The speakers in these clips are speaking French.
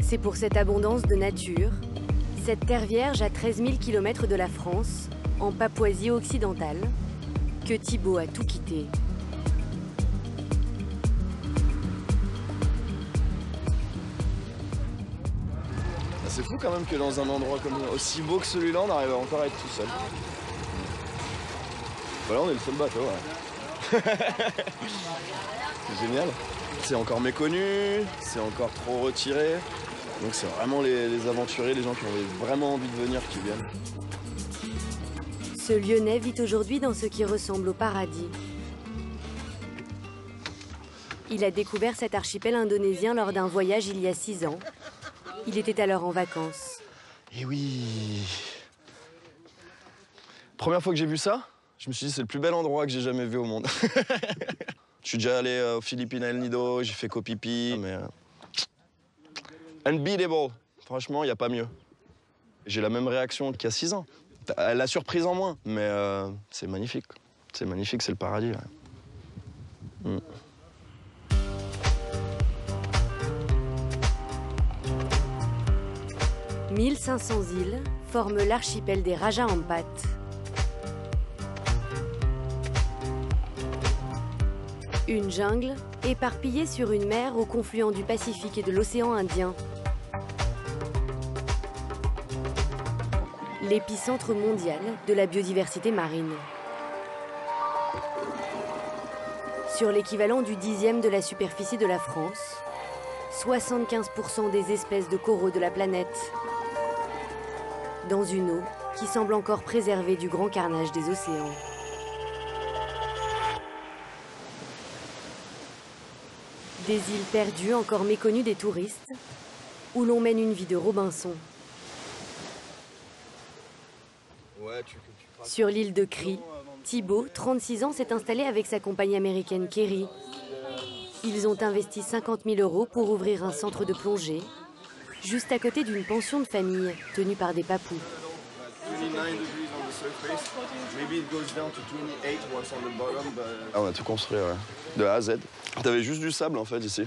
C'est pour cette abondance de nature, cette terre vierge à 13 000 km de la France, en Papouasie occidentale, que Thibaut a tout quitté. C'est fou quand même que dans un endroit comme aussi beau que celui-là, on arrive encore à être tout seul. Voilà, on est le seul bateau. Ouais. C'est génial. C'est encore méconnu, c'est encore trop retiré. Donc c'est vraiment les aventuriers, les gens qui ont vraiment envie de venir qui viennent. Ce Lyonnais vit aujourd'hui dans ce qui ressemble au paradis. Il a découvert cet archipel indonésien lors d'un voyage il y a 6 ans. Il était alors en vacances. Et oui. Première fois que j'ai vu ça, je me suis dit c'est le plus bel endroit que j'ai jamais vu au monde. Je suis déjà allé aux Philippines à El Nido, j'ai fait Koh Phi Phi, mais unbeatable. Franchement, il n'y a pas mieux. J'ai la même réaction qu'il y a 6 ans. La surprise en moins, mais c'est magnifique. C'est magnifique, c'est le paradis. Ouais. Mm. 1500 îles forment l'archipel des Raja Ampat. Une jungle éparpillée sur une mer au confluent du Pacifique et de l'océan Indien. L'épicentre mondial de la biodiversité marine. Sur l'équivalent du 10e de la superficie de la France, 75% des espèces de coraux de la planète. Dans une eau qui semble encore préservée du grand carnage des océans. Des îles perdues encore méconnues des touristes, où l'on mène une vie de Robinson. Sur l'île de Cry, Thibaut, 36 ans, s'est installé avec sa compagnie américaine Kerry. Ils ont investi 50 000 € pour ouvrir un centre de plongée, juste à côté d'une pension de famille tenue par des papous. Ah, on a tout construit, ouais. De A à Z. T'avais juste du sable en fait ici.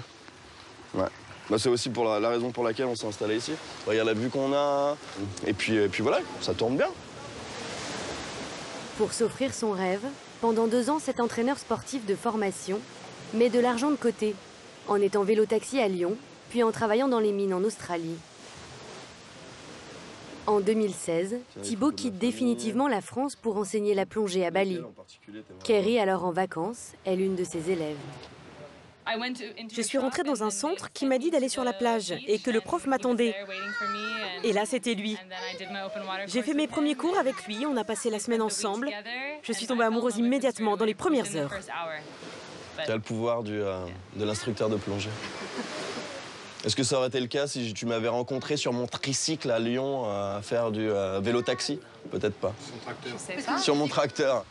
Ouais. Bah, c'est aussi pour la raison pour laquelle on s'est installé ici. Regarde la vue qu'on a. Et puis voilà, ça tourne bien. Pour s'offrir son rêve, pendant 2 ans, cet entraîneur sportif de formation met de l'argent de côté, en étant vélo-taxi à Lyon, puis en travaillant dans les mines en Australie. En 2016, Thibaut quitte définitivement la France pour enseigner la plongée à Bali. Kerry, alors en vacances, est l'une de ses élèves. Je suis rentrée dans un centre qui m'a dit d'aller sur la plage et que le prof m'attendait. Et là, c'était lui. J'ai fait mes premiers cours avec lui, on a passé la semaine ensemble. Je suis tombée amoureuse immédiatement, dans les premières heures. Tu as le pouvoir de l'instructeur de plongée. Est-ce que ça aurait été le cas si tu m'avais rencontré sur mon tricycle à Lyon à faire du vélo-taxi? Peut-être pas. Sur mon tracteur.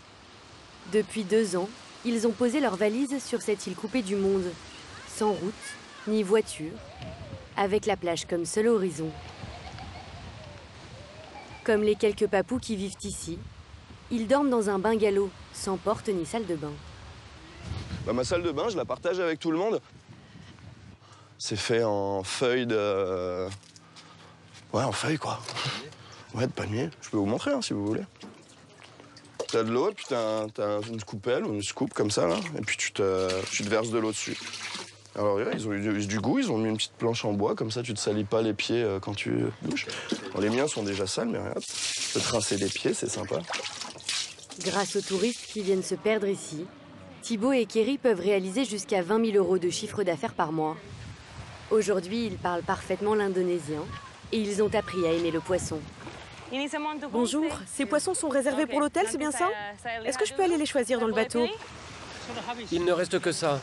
Depuis 2 ans, ils ont posé leurs valises sur cette île coupée du monde, sans route ni voiture, avec la plage comme seul horizon. Comme les quelques papous qui vivent ici, ils dorment dans un bungalow, sans porte ni salle de bain. Bah, ma salle de bain, je la partage avec tout le monde. C'est fait en feuilles de... Ouais, en feuilles, quoi. Ouais, de palmier. Je peux vous montrer, hein, si vous voulez. T'as de l'eau, puis t'as une coupelle ou une scoop comme ça, là. Et puis tu te verses de l'eau dessus. Alors, ouais, ils ont eu du goût, ils ont mis une petite planche en bois, comme ça tu te salis pas les pieds quand tu douches. Bon, les miens sont déjà sales, mais regarde, tu peux te rincer les pieds, c'est sympa. Grâce aux touristes qui viennent se perdre ici, Thibaut et Kerry peuvent réaliser jusqu'à 20 000 € de chiffre d'affaires par mois. Aujourd'hui, ils parlent parfaitement l'indonésien et ils ont appris à aimer le poisson. Bonjour, ces poissons sont réservés pour l'hôtel, c'est bien ça? Est-ce que je peux aller les choisir dans le bateau? Il ne reste que ça.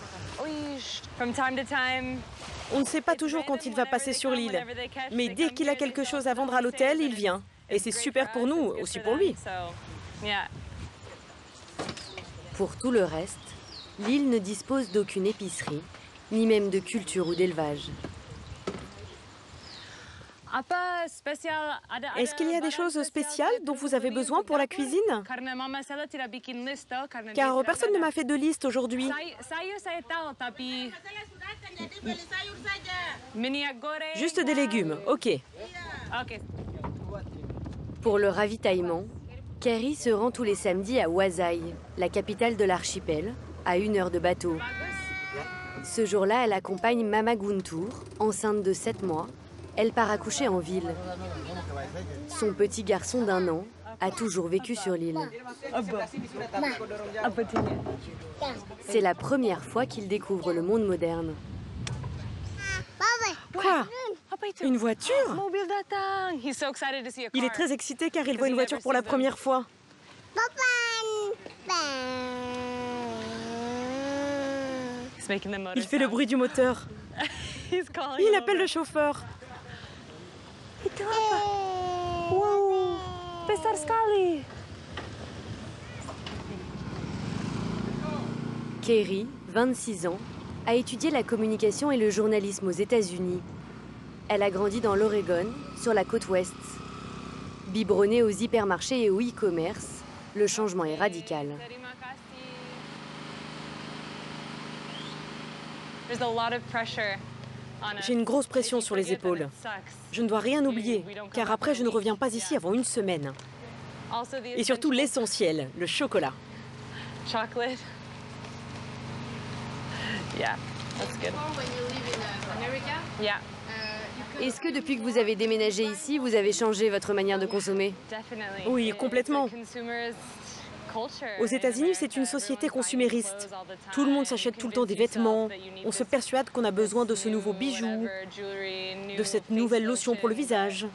On ne sait pas toujours quand il va passer sur l'île, mais dès qu'il a quelque chose à vendre à l'hôtel, il vient. Et c'est super pour nous, aussi pour lui. Pour tout le reste, l'île ne dispose d'aucune épicerie, ni même de culture ou d'élevage. Est-ce qu'il y a des choses spéciales dont vous avez besoin pour la cuisine? Car personne ne m'a fait de liste aujourd'hui. Juste des légumes, ok. Pour le ravitaillement, Carrie se rend tous les samedis à Wasai, la capitale de l'archipel, à 1 heure de bateau. Ce jour-là, elle accompagne Mama Guntur, enceinte de 7 mois. Elle part accoucher en ville. Son petit garçon d'1 an a toujours vécu sur l'île. C'est la première fois qu'il découvre le monde moderne. Quoi? Une voiture? Il est très excité car il voit une voiture pour la première fois. Il fait le bruit du moteur. Il appelle le chauffeur. Wow. Kerry, 26 ans, a étudié la communication et le journalisme aux États-Unis. Elle a grandi dans l'Oregon, sur la côte ouest. Biberonnée aux hypermarchés et au e-commerce, le changement est radical. J'ai une grosse pression sur les épaules. Je ne dois rien oublier, car après je ne reviens pas ici avant 1 semaine. Et surtout l'essentiel, le chocolat. Est-ce que depuis que vous avez déménagé ici, vous avez changé votre manière de consommer? Oui, complètement. Aux États-Unis, c'est une société consumériste. Tout le monde s'achète tout le temps des vêtements. On se persuade qu'on a besoin de ce nouveau bijou, de cette nouvelle lotion pour le visage.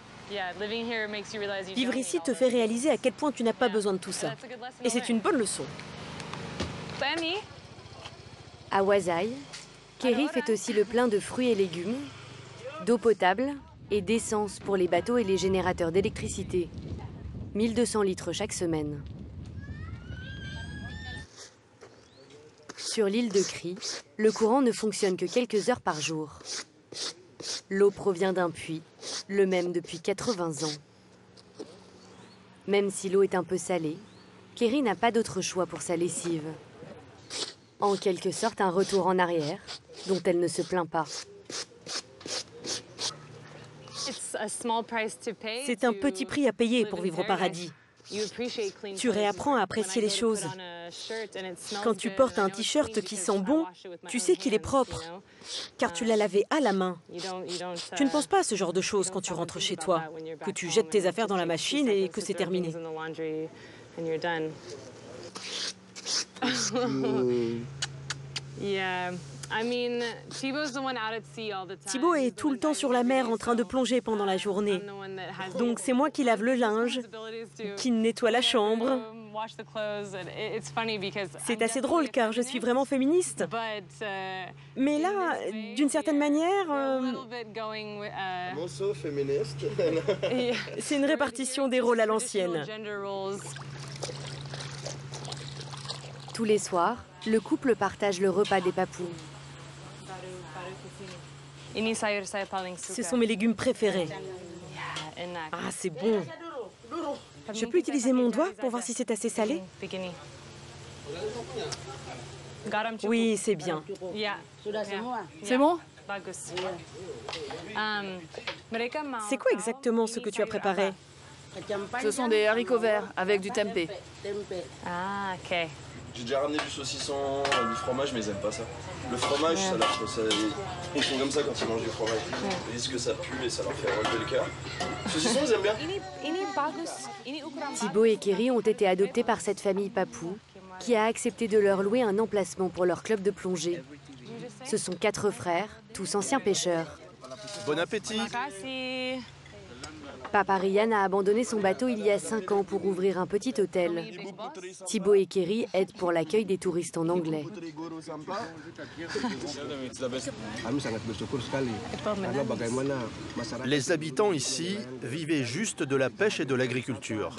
Vivre ici te fait réaliser à quel point tu n'as pas besoin de tout ça. Et c'est une bonne leçon. À Wasai, Kerry fait aussi le plein de fruits et légumes, d'eau potable et d'essence pour les bateaux et les générateurs d'électricité. 1200 litres chaque semaine. Sur l'île de Crie, le courant ne fonctionne que quelques heures par jour. L'eau provient d'un puits, le même depuis 80 ans. Même si l'eau est un peu salée, Kerry n'a pas d'autre choix pour sa lessive. En quelque sorte, un retour en arrière, dont elle ne se plaint pas. C'est un petit prix à payer pour vivre au paradis. Tu réapprends à apprécier les choses. Quand tu portes un t-shirt qui sent bon, tu sais qu'il est propre, car tu l'as lavé à la main. Tu ne penses pas à ce genre de choses quand tu rentres chez toi, que tu jettes tes affaires dans la machine et que c'est terminé. Thibaut est tout le temps sur la mer en train de plonger pendant la journée. Donc c'est moi qui lave le linge, qui nettoie la chambre. C'est assez drôle car je suis vraiment féministe. Mais là, d'une certaine manière, c'est une répartition des rôles à l'ancienne. Tous les soirs, le couple partage le repas des papous. Ce sont mes légumes préférés. Ah, c'est bon. Je peux utiliser mon doigt pour voir si c'est assez salé? Oui, c'est bien. C'est bon? C'est quoi exactement ce que tu as préparé? Ce sont des haricots verts avec du tempeh. Ah, ok. J'ai déjà ramené du saucisson, du fromage, mais ils aiment pas ça. Le fromage, ils sont comme ça quand ils mangent du fromage. Ils disent que ça pue et ça leur fait relever le cœur. Le saucisson, ils aiment bien. Thibaut et Kerry ont été adoptés par cette famille papou, qui a accepté de leur louer un emplacement pour leur club de plongée. Ce sont 4 frères, tous anciens pêcheurs. Bon appétit! Papa Ryan a abandonné son bateau il y a 5 ans pour ouvrir un petit hôtel. Thibaut et Kerry aident pour l'accueil des touristes en anglais. Les habitants ici vivaient juste de la pêche et de l'agriculture.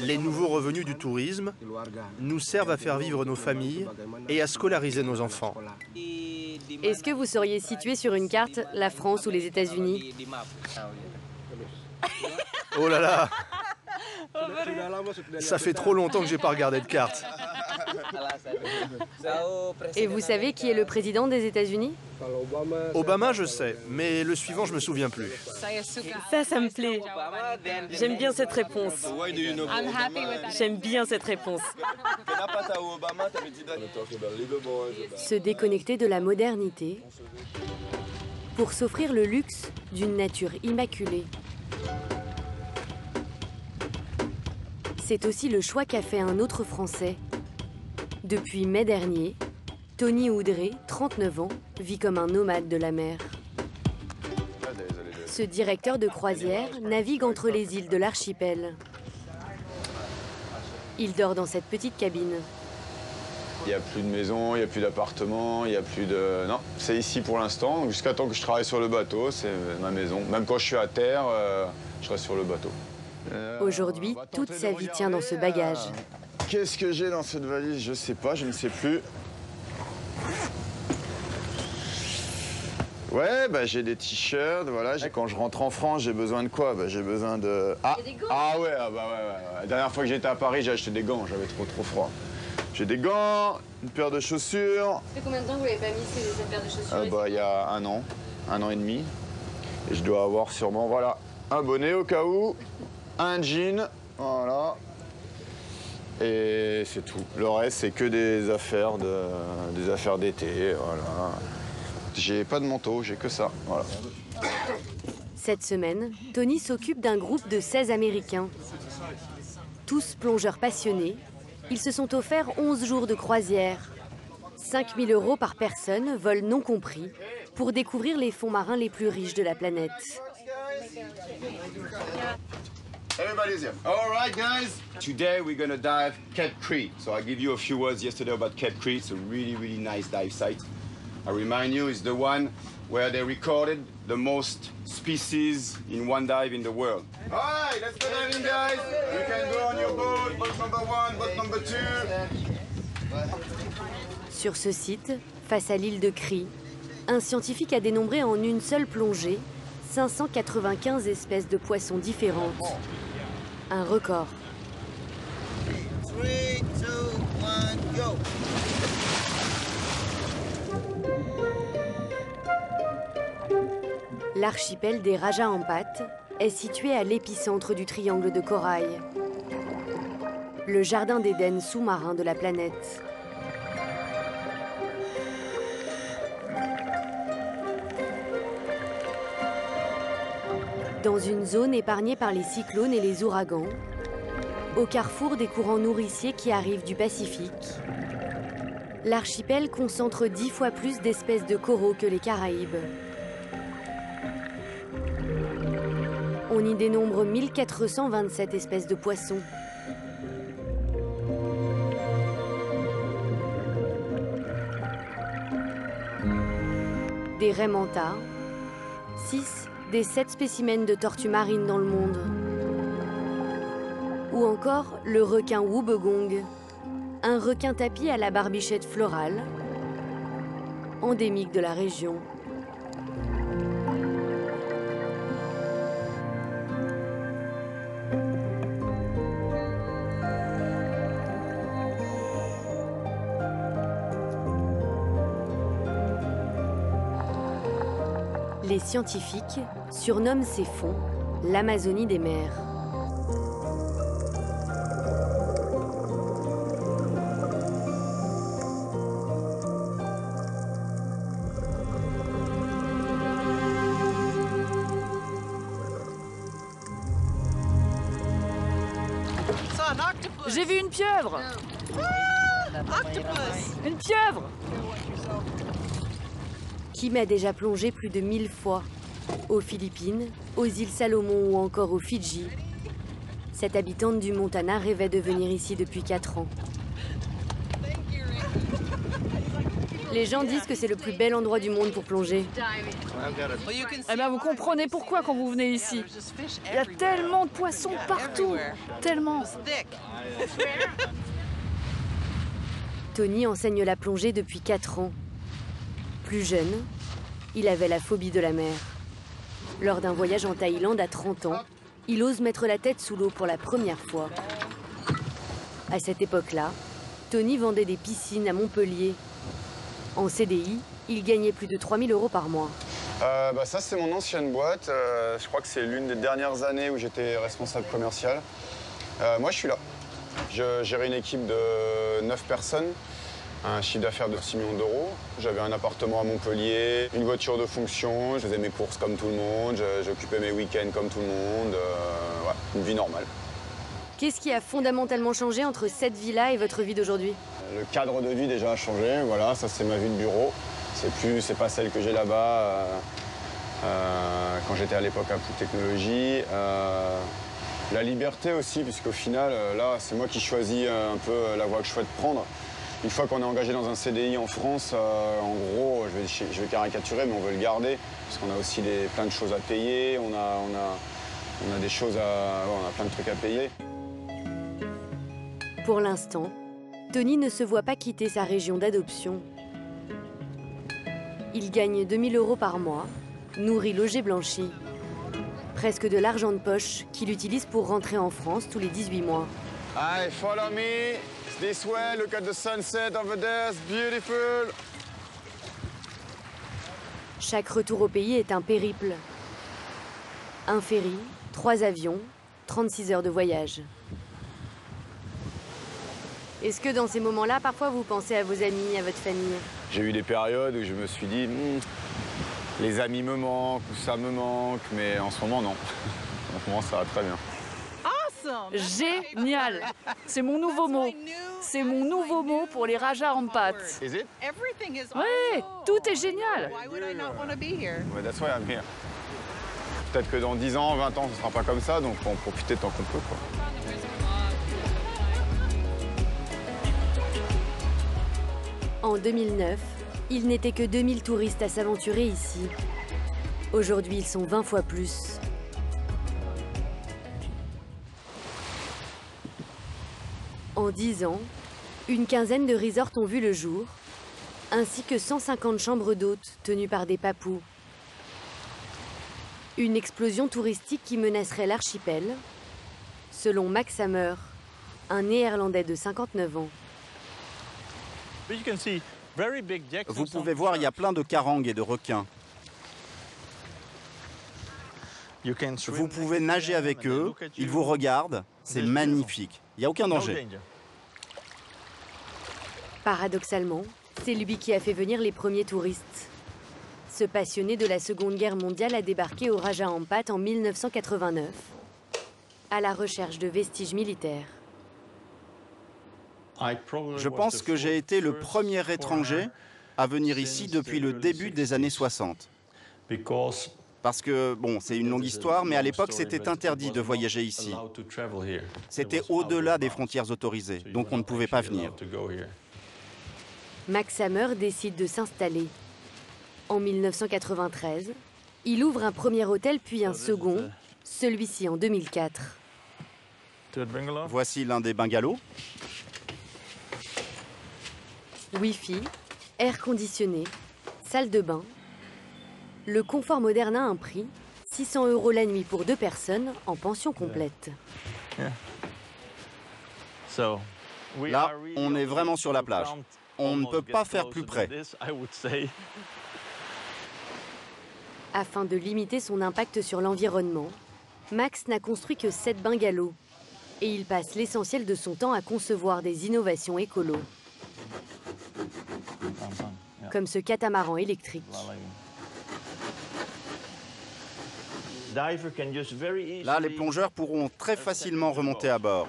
Les nouveaux revenus du tourisme nous servent à faire vivre nos familles et à scolariser nos enfants. Est-ce que vous sauriez situer sur une carte la France ou les États-Unis? Oh là là! Ça fait trop longtemps que j'ai pas regardé de carte. Et vous savez qui est le président des États-Unis? Obama, je sais, mais le suivant, je me souviens plus. Ça me plaît. J'aime bien cette réponse. J'aime bien cette réponse. Se déconnecter de la modernité pour s'offrir le luxe d'une nature immaculée. C'est aussi le choix qu'a fait un autre Français. Depuis mai dernier, Tony Oudré, 39 ans, vit comme un nomade de la mer. Ce directeur de croisière navigue entre les îles de l'archipel. Il dort dans cette petite cabine. Il n'y a plus de maison, il n'y a plus d'appartement, il n'y a plus de... Non, c'est ici pour l'instant. Jusqu'à temps que je travaille sur le bateau, c'est ma maison. Même quand je suis à terre, je reste sur le bateau. Aujourd'hui, toute sa vie tient dans ce bagage. Qu'est-ce que j'ai dans cette valise? Je sais pas, je ne sais plus. Ouais, bah, j'ai des t-shirts, voilà. Quand je rentre en France, j'ai besoin de quoi? Bah, j'ai besoin de... Ah ouais, ouais. La dernière fois que j'étais à Paris, j'ai acheté des gants, j'avais trop froid. J'ai des gants, une paire de chaussures. Ça fait combien de temps que vous n'avez pas mis cette paire de chaussures? Bah, il y a un an et demi. Et je dois avoir sûrement, voilà, un bonnet au cas où, un jean, voilà. Et c'est tout. Le reste, c'est que des affaires d'été, voilà. J'ai pas de manteau, j'ai que ça, voilà. Cette semaine, Tony s'occupe d'un groupe de 16 Américains. Tous plongeurs passionnés, ils se sont offerts 11 jours de croisière. 5 000 € par personne, vol non compris, pour découvrir les fonds marins les plus riches de la planète. Everybody's here. All right, guys. Today we're gonna dive Cape Crete. So I give you a few words yesterday about Cape Crete. It's a really nice dive site. I remind you, it's the one where they recorded the most species in one dive in the world. All right, let's go diving, guys. You can go on your boat, boat number 1, boat number 2. Sur ce site, face à l'île de Crete, un scientifique a dénombré en une seule plongée 595 espèces de poissons différentes. Un record. 3, 2, 1, go! L'archipel des Raja Ampat est situé à l'épicentre du triangle de corail, le jardin d'Éden sous-marin de la planète. Dans une zone épargnée par les cyclones et les ouragans, au carrefour des courants nourriciers qui arrivent du Pacifique, l'archipel concentre 10 fois plus d'espèces de coraux que les Caraïbes. On y dénombre 1427 espèces de poissons. Des raies mantas, 6 des 7 spécimens de tortues marines dans le monde. Ou encore le requin Wobbegong, un requin tapis à la barbichette florale, endémique de la région. Les scientifiques surnomment ces fonds l'Amazonie des mers. J'ai vu une pieuvre! Une pieuvre! Kim a déjà plongé plus de 1000 fois, aux Philippines, aux îles Salomon ou encore aux Fidji. Cette habitante du Montana rêvait de venir ici depuis 4 ans. Les gens disent que c'est le plus bel endroit du monde pour plonger. Eh bien, vous comprenez pourquoi quand vous venez ici. Il y a tellement de poissons partout. Tellement. Tony enseigne la plongée depuis 4 ans. Plus jeune, il avait la phobie de la mer. Lors d'un voyage en Thaïlande à 30 ans, il ose mettre la tête sous l'eau pour la première fois. À cette époque-là, Tony vendait des piscines à Montpellier. En CDI, il gagnait plus de 3 000 € par mois. Ça, c'est mon ancienne boîte. Je crois que c'est l'une des dernières années où j'étais responsable commercial. Moi, je suis là. Je gérais une équipe de 9 personnes, un chiffre d'affaires de 6 millions d'euros. J'avais un appartement à Montpellier, une voiture de fonction, je faisais mes courses comme tout le monde, j'occupais mes week-ends comme tout le monde. Une vie normale. Qu'est-ce qui a fondamentalement changé entre cette vie-là et votre vie d'aujourd'hui? Le cadre de vie déjà a changé, voilà, ça c'est ma vie de bureau. C'est pas celle que j'ai là-bas quand j'étais à l'époque à Pout Technologies. La liberté aussi, puisqu'au final, là, c'est moi qui choisis un peu la voie que je souhaite prendre. Une fois qu'on est engagé dans un CDI en France, en gros, je vais caricaturer, mais on veut le garder, parce qu'on a aussi plein de choses à payer, on a des choses on a plein de trucs à payer. Pour l'instant, Tony ne se voit pas quitter sa région d'adoption. Il gagne 2 000 € par mois, nourri, logé, blanchi. Presque de l'argent de poche qu'il utilise pour rentrer en France tous les 18 mois. Allez, follow me. It's this way. Look at the sunset over there. It's beautiful. Chaque retour au pays est un périple. Un ferry, 3 avions, 36 heures de voyage. Est-ce que dans ces moments-là, parfois, vous pensez à vos amis, à votre famille? J'ai eu des périodes où je me suis dit, les amis me manquent, ou ça me manque, mais en ce moment, non. En ce moment, ça va très bien. Génial! C'est mon nouveau mot. C'est mon nouveau mot pour les Raja Ampat. Is it? Oui, tout est génial. Ouais, that's why I'm here. Peut-être que dans 10 ans, 20 ans, ce ne sera pas comme ça, donc faut en profiter tant qu'on peut, quoi. En 2009, il n'était que 2000 touristes à s'aventurer ici. Aujourd'hui, ils sont 20 fois plus. En 10 ans, une quinzaine de resorts ont vu le jour, ainsi que 150 chambres d'hôtes tenues par des papous. Une explosion touristique qui menacerait l'archipel, selon Max Hammer, un Néerlandais de 59 ans. Vous pouvez voir, il y a plein de carangues et de requins. Vous pouvez nager avec eux, ils vous regardent, c'est magnifique. Il n'y a aucun danger. Paradoxalement, c'est lui qui a fait venir les premiers touristes. Ce passionné de la Seconde Guerre mondiale a débarqué au Raja Ampat en 1989, à la recherche de vestiges militaires. Je pense que j'ai été le premier étranger à venir ici depuis le début des années 60. Parce que, bon, c'est une longue histoire, mais à l'époque, c'était interdit de voyager ici. C'était au-delà des frontières autorisées, donc on ne pouvait pas venir. Max Hammer décide de s'installer. En 1993, il ouvre un premier hôtel puis un second, celui-ci en 2004. Voici l'un des bungalows. Wi-Fi, air conditionné, salle de bain. Le confort moderne a un prix, 600 € la nuit pour 2 personnes en pension complète. Là, on est vraiment sur la plage. On ne peut pas faire plus près. Afin de limiter son impact sur l'environnement, Max n'a construit que 7 bungalows. Et il passe l'essentiel de son temps à concevoir des innovations écolo. Comme ce catamaran électrique. Là, les plongeurs pourront très facilement remonter à bord.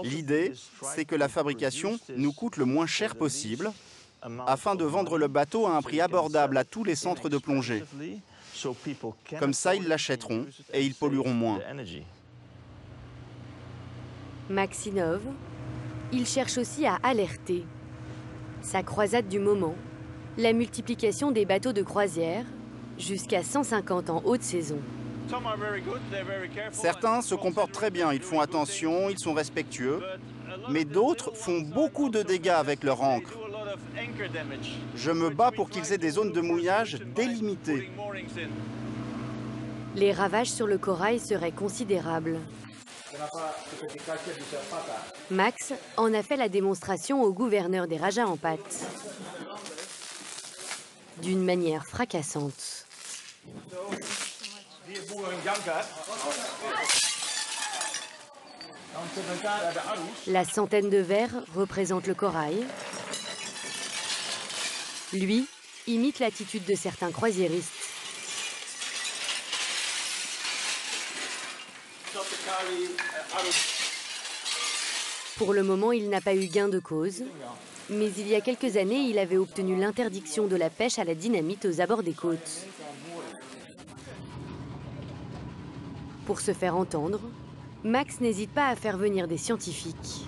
L'idée, c'est que la fabrication nous coûte le moins cher possible afin de vendre le bateau à un prix abordable à tous les centres de plongée. Comme ça, ils l'achèteront et ils pollueront moins. Max innove. Il cherche aussi à alerter. Sa croisade du moment, la multiplication des bateaux de croisière, jusqu'à 150 en haute saison. Certains se comportent très bien, ils font attention, ils sont respectueux, mais d'autres font beaucoup de dégâts avec leur ancre. Je me bats pour qu'ils aient des zones de mouillage délimitées. Les ravages sur le corail seraient considérables. Max en a fait la démonstration au gouverneur des Raja Ampat. D'une manière fracassante. La centaine de verres représente le corail. Lui imite l'attitude de certains croisiéristes. Pour le moment, il n'a pas eu gain de cause. Mais il y a quelques années, il avait obtenu l'interdiction de la pêche à la dynamite aux abords des côtes. Pour se faire entendre, Max n'hésite pas à faire venir des scientifiques.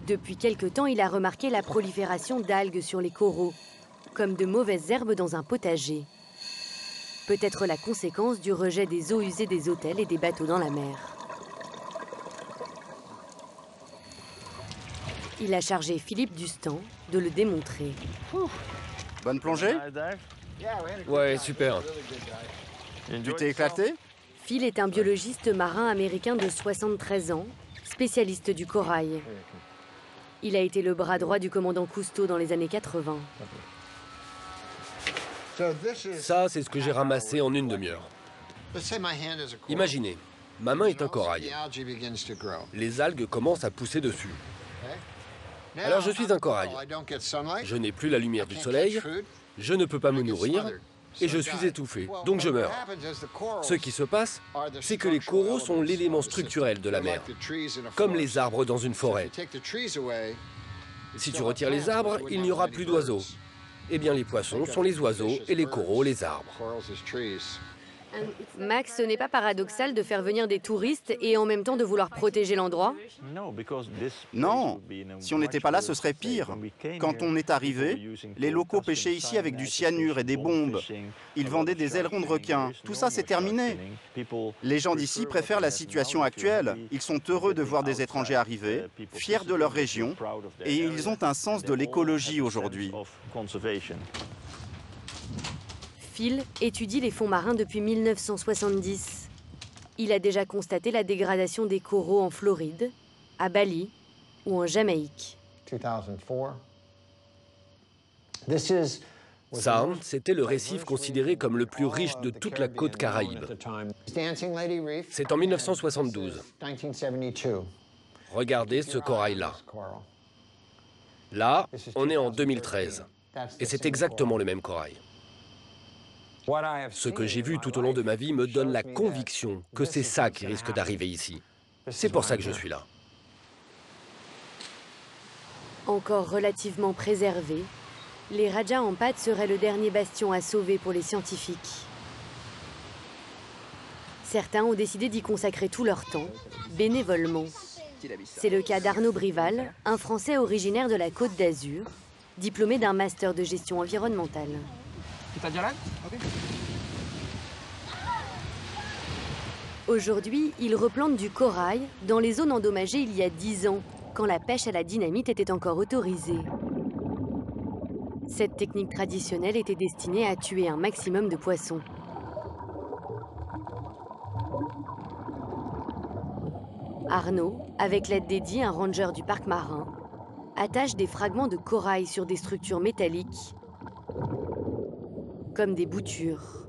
Depuis quelque temps, il a remarqué la prolifération d'algues sur les coraux, comme de mauvaises herbes dans un potager. Peut-être la conséquence du rejet des eaux usées des hôtels et des bateaux dans la mer. Il a chargé Philippe Dustan de le démontrer. Bonne plongée? Ouais, super. Tu t'es éclaté? Phil est un biologiste marin américain de 73 ans, spécialiste du corail. Il a été le bras droit du commandant Cousteau dans les années 80. Ça, c'est ce que j'ai ramassé en une demi-heure. Imaginez, ma main est un corail. Les algues commencent à pousser dessus. Alors je suis un corail. Je n'ai plus la lumière du soleil, je ne peux pas me nourrir et je suis étouffé, donc je meurs. Ce qui se passe, c'est que les coraux sont l'élément structurel de la mer, comme les arbres dans une forêt. Si tu retires les arbres, il n'y aura plus d'oiseaux. Eh bien, les poissons sont les oiseaux et les coraux les arbres. Max, ce n'est pas paradoxal de faire venir des touristes et en même temps de vouloir protéger l'endroit? Non, si on n'était pas là, ce serait pire. Quand on est arrivé, les locaux pêchaient ici avec du cyanure et des bombes. Ils vendaient des ailerons de requins. Tout ça, c'est terminé. Les gens d'ici préfèrent la situation actuelle. Ils sont heureux de voir des étrangers arriver, fiers de leur région, et ils ont un sens de l'écologie aujourd'hui. Phil étudie les fonds marins depuis 1970. Il a déjà constaté la dégradation des coraux en Floride, à Bali ou en Jamaïque. Ça, c'était le récif considéré comme le plus riche de toute la côte Caraïbe. C'est en 1972. Regardez ce corail-là. Là, on est en 2013. Et c'est exactement le même corail. Ce que j'ai vu tout au long de ma vie me donne la conviction que c'est ça qui risque d'arriver ici. C'est pour ça que je suis là. Encore relativement préservés, les Raja Ampat seraient le dernier bastion à sauver pour les scientifiques. Certains ont décidé d'y consacrer tout leur temps, bénévolement. C'est le cas d'Arnaud Brival, un Français originaire de la Côte d'Azur, diplômé d'un master de gestion environnementale. Aujourd'hui, il replante du corail dans les zones endommagées il y a 10 ans, quand la pêche à la dynamite était encore autorisée. Cette technique traditionnelle était destinée à tuer un maximum de poissons. Arnaud, avec l'aide d'Eddie, un ranger du parc marin, attache des fragments de corail sur des structures métalliques, comme des boutures.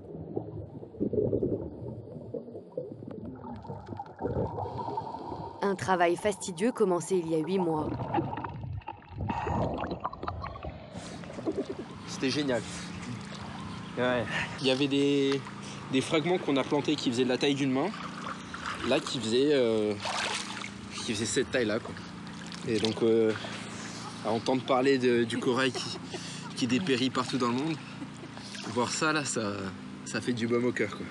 Un travail fastidieux commencé il y a 8 mois. C'était génial. Ouais. Il y avait des fragments qu'on a plantés qui faisaient de la taille d'une main, là qui faisaient cette taille-là, quoi. Et donc, à entendre parler du corail qui dépérit partout dans le monde, voir ça, là, ça fait du baume au cœur, quoi.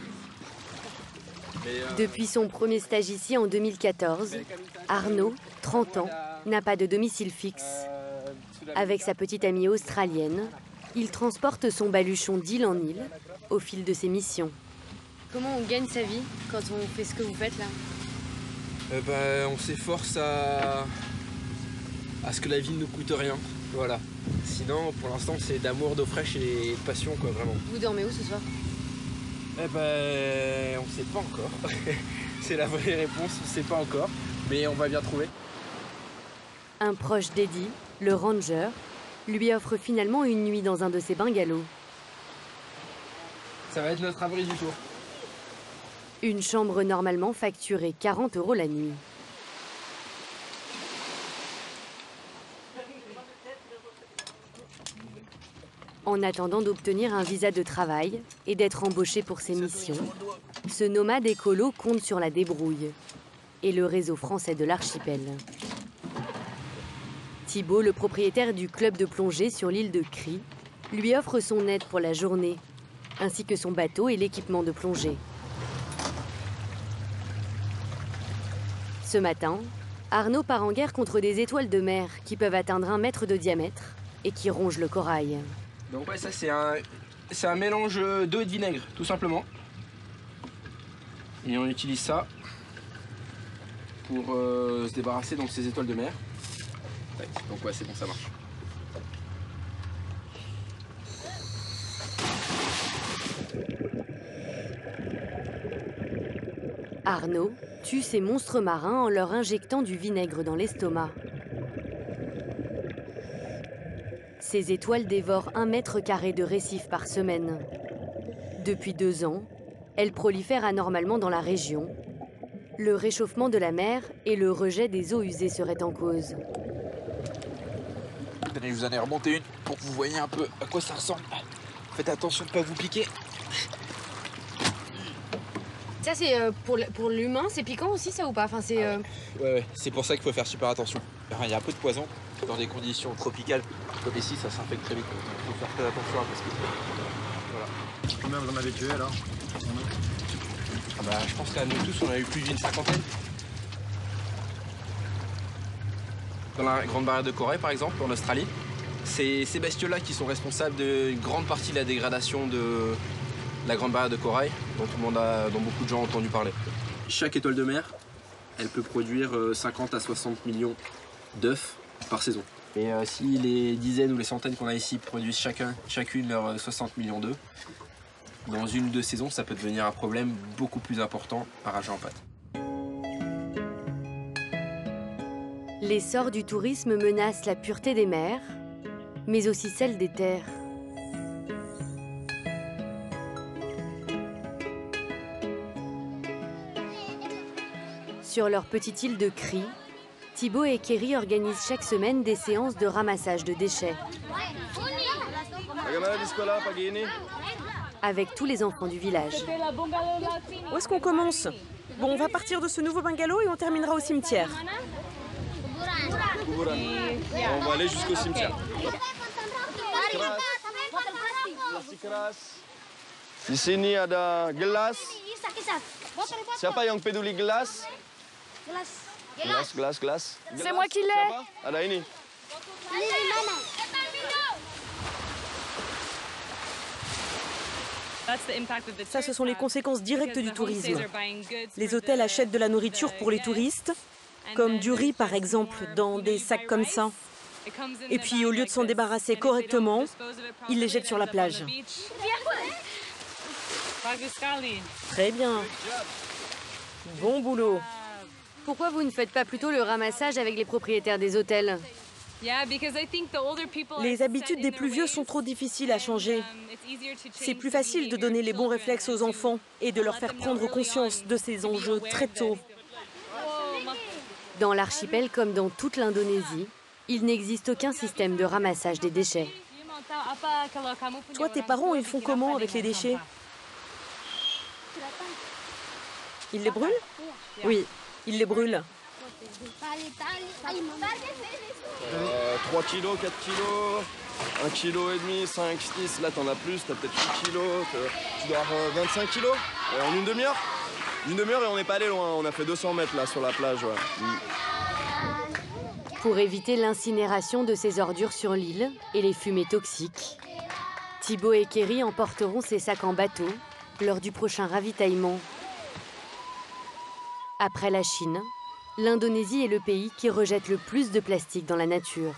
Depuis son premier stage ici en 2014, Arnaud, 30 ans, n'a pas de domicile fixe. Avec sa petite amie australienne, il transporte son baluchon d'île en île au fil de ses missions. Comment on gagne sa vie quand on fait ce que vous faites là? On s'efforce à ce que la vie ne nous coûte rien. Voilà. Sinon, pour l'instant, c'est d'amour, d'eau fraîche et de passion, quoi, vraiment. Vous dormez où ce soir? Eh ben, on sait pas encore. C'est la vraie réponse, on sait pas encore. Mais on va bien trouver. Un proche d'Eddie, le ranger, lui offre finalement une nuit dans un de ses bungalows. Ça va être notre abri du tour. Une chambre normalement facturée 40 € la nuit. En attendant d'obtenir un visa de travail et d'être embauché pour ses missions, ce nomade écolo compte sur la débrouille et le réseau français de l'archipel. Thibaut, le propriétaire du club de plongée sur l'île de Cry, lui offre son aide pour la journée, ainsi que son bateau et l'équipement de plongée. Ce matin, Arnaud part en guerre contre des étoiles de mer qui peuvent atteindre 1 mètre de diamètre et qui rongent le corail. Donc ouais, ça c'est un mélange d'eau et de vinaigre, tout simplement. Et on utilise ça pour se débarrasser de ces étoiles de mer. Ouais, donc ouais, c'est bon, ça marche. Arnaud tue ces monstres marins en leur injectant du vinaigre dans l'estomac. Ces étoiles dévorent 1 mètre carré de récif par semaine. Depuis 2 ans, elles prolifèrent anormalement dans la région. Le réchauffement de la mer et le rejet des eaux usées seraient en cause. Je vous en ai remonté une pour que vous voyez un peu à quoi ça ressemble. Faites attention de ne pas vous piquer. Ça, c'est pour l'humain, c'est piquant aussi, ça, ou pas? Enfin, c'est, Ouais, c'est pour ça qu'il faut faire super attention. Il y a un peu de poison dans des conditions tropicales. Comme ici, ça s'infecte très vite. Il faut faire très attention parce que... Voilà. Combien vous en avez tué alors? Je pense qu'à nous tous, on a eu plus d'une 50aine. Dans la Grande Barrière de Corail, par exemple, en Australie, c'est ces bestioles-là qui sont responsables d'une grande partie de la dégradation de la Grande Barrière de Corail, dont beaucoup de gens ont entendu parler. Chaque étoile de mer, elle peut produire 50 à 60 millions d'œufs par saison. Et si les dizaines ou les centaines qu'on a ici produisent chacune leurs 60 millions d'œufs, dans une ou 2 saisons, ça peut devenir un problème beaucoup plus important à rager en pâte. L'essor du tourisme menace la pureté des mers, mais aussi celle des terres. Sur leur petite île de Cry, Thibaut et Kerry organisent chaque semaine des séances de ramassage de déchets. Avec tous les enfants du village. Où est-ce qu'on commence? Bon, on va partir de ce nouveau bungalow et on terminera au cimetière. On va aller jusqu'au cimetière. Di sini ada gelas. Siapa yang peduli gelas? Gelas. C'est moi qui l'ai. Ada ini. Ça, ce sont les conséquences directes du tourisme. Les hôtels achètent de la nourriture pour les touristes, comme du riz par exemple, dans des sacs comme ça. Et puis, au lieu de s'en débarrasser correctement, ils les jettent sur la plage. Très bien. Bon boulot. Pourquoi vous ne faites pas plutôt le ramassage avec les propriétaires des hôtels? Les habitudes des plus vieux sont trop difficiles à changer. C'est plus facile de donner les bons réflexes aux enfants et de leur faire prendre conscience de ces enjeux très tôt. Dans l'archipel comme dans toute l'Indonésie, il n'existe aucun système de ramassage des déchets. Toi, tes parents, ils font comment avec les déchets? Ils les brûlent? Oui, ils les brûlent. 3 kilos, 4 kilos, 1,5 kg, 5, 6, là t'en as plus, t'as peut-être 8 kilos, tu dois avoir 25 kilos en une demi-heure. Une demi-heure et on n'est pas allé loin, on a fait 200 mètres là sur la plage. Ouais. Pour éviter l'incinération de ces ordures sur l'île et les fumées toxiques, Thibaut et Kerry emporteront ces sacs en bateau lors du prochain ravitaillement. Après la Chine, l'Indonésie est le pays qui rejette le plus de plastique dans la nature.